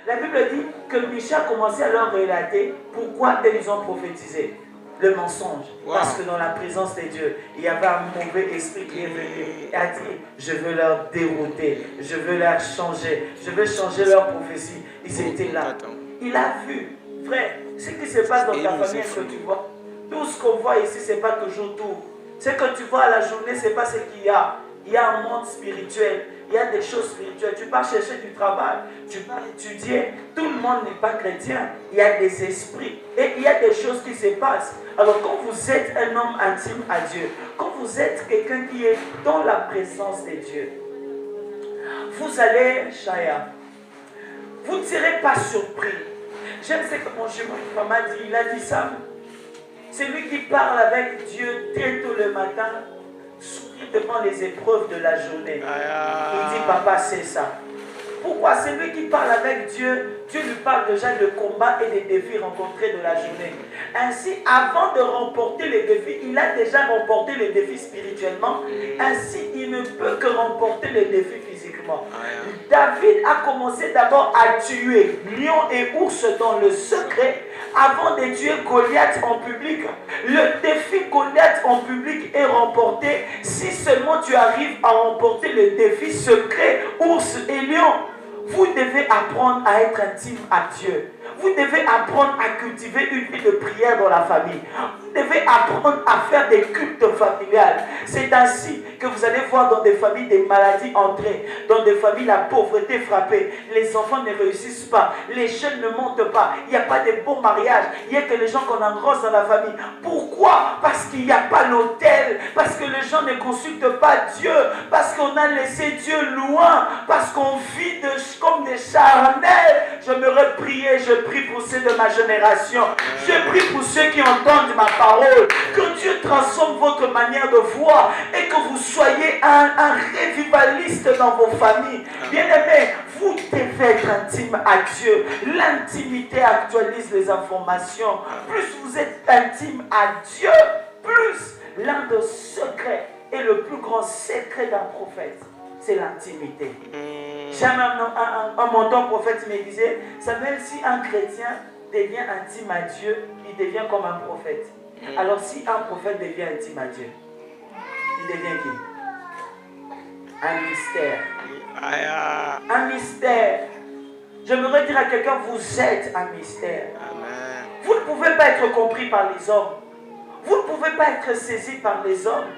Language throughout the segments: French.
La Bible dit que Micha a commencé à leur relater pourquoi ils ont prophétisé. Le mensonge. Wow. Parce que dans la présence de Dieu, il y avait un mauvais esprit qui est venu et a dit, je veux leur dérouter, je veux leur changer, je veux changer leur prophétie. Ils étaient là. Il a vu, frère, ce qui se passe dans ta famille, ce que tu vois. Tout ce qu'on voit ici, ce n'est pas toujours tout. Ce que tu vois à la journée, ce n'est pas ce qu'il y a. Il y a un monde spirituel, il y a des choses spirituelles. Tu pars chercher du travail, tu pars étudier. Tout le monde n'est pas chrétien. Il y a des esprits et il y a des choses qui se passent. Alors quand vous êtes un homme intime à Dieu, quand vous êtes quelqu'un qui est dans la présence de Dieu, vous allez, Chaya, vous ne serez pas surpris. J'aime ce que mon jumeau m'a dit, il a dit ça. C'est lui qui parle avec Dieu très tôt le matin, sourit devant les épreuves de la journée. Il dit, papa, c'est ça. Pourquoi? C'est lui qui parle avec Dieu. Dieu lui parle déjà de combat et des défis rencontrés de la journée. Ainsi, avant de remporter les défis, il a déjà remporté les défis spirituellement. Ainsi, il ne peut que remporter les défis physiquement. David a commencé d'abord à tuer lions et ours dans le secret avant de tuer Goliath en public. Le défi Goliath en public est remporté si seulement tu arrives à remporter le défi secret ours et lion. Vous devez apprendre à être intime à Dieu. Vous devez apprendre à cultiver une vie de prière dans la famille. Vous devez apprendre à faire des cultes familiales. C'est ainsi que vous allez voir dans des familles des maladies entrer, dans des familles la pauvreté frapper. Les enfants ne réussissent pas, les jeunes ne montent pas, il n'y a pas de bons mariages, il n'y a que les gens qu'on engrosse dans la famille. Pourquoi? Parce qu'il n'y a pas l'autel, parce que les gens ne consultent pas Dieu, parce qu'on a laissé Dieu loin, parce qu'on vit comme des charnels. J'aimerais prier, je prie pour ceux de ma génération, je prie pour ceux qui entendent ma parole, que Dieu transforme votre manière de voir et que vous soyez un revivaliste dans vos familles. Bien-aimés, vous devez être intime à Dieu. L'intimité actualise les informations. Plus vous êtes intime à Dieu, plus l'un des secrets et le plus grand secret d'un prophète, c'est l'intimité. Jamais un mentor prophète me disait, Samuel, si un chrétien devient intime à Dieu, il devient comme un prophète. Alors si un prophète devient intime à Dieu, il devient qui? Un mystère. Un mystère. J'aimerais dire à quelqu'un, vous êtes un mystère. Amen. Vous ne pouvez pas être compris par les hommes. Vous ne pouvez pas être saisi par les hommes.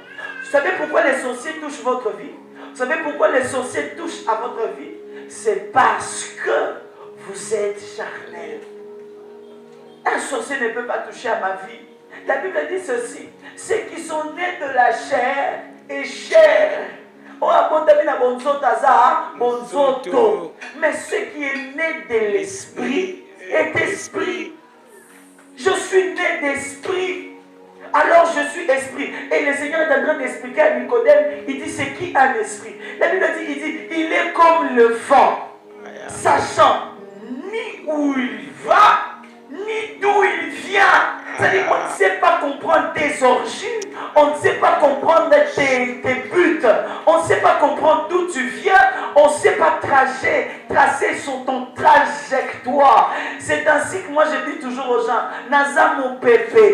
Vous savez pourquoi les sorciers touchent votre vie? Vous savez pourquoi les sorciers touchent à votre vie? C'est parce que vous êtes charnel. Un sorcier ne peut pas toucher à ma vie. La Bible dit ceci, ceux qui sont nés de la chair et chair. Mais ce qui est né de l'esprit est esprit. Je suis né d'esprit. Alors je suis esprit. Et le Seigneur est en train d'expliquer à Nicodème, il dit c'est qui un esprit? La Bible dit, il est comme le vent, sachant ni où il va, ni d'où il vient. C'est-à-dire qu'on ne sait pas comprendre tes origines, on ne sait pas comprendre tes buts, on ne sait pas comprendre d'où tu viens, on ne sait pas tracer sur ton trajectoire. C'est ainsi que moi je dis toujours aux gens, Naza mon pépé.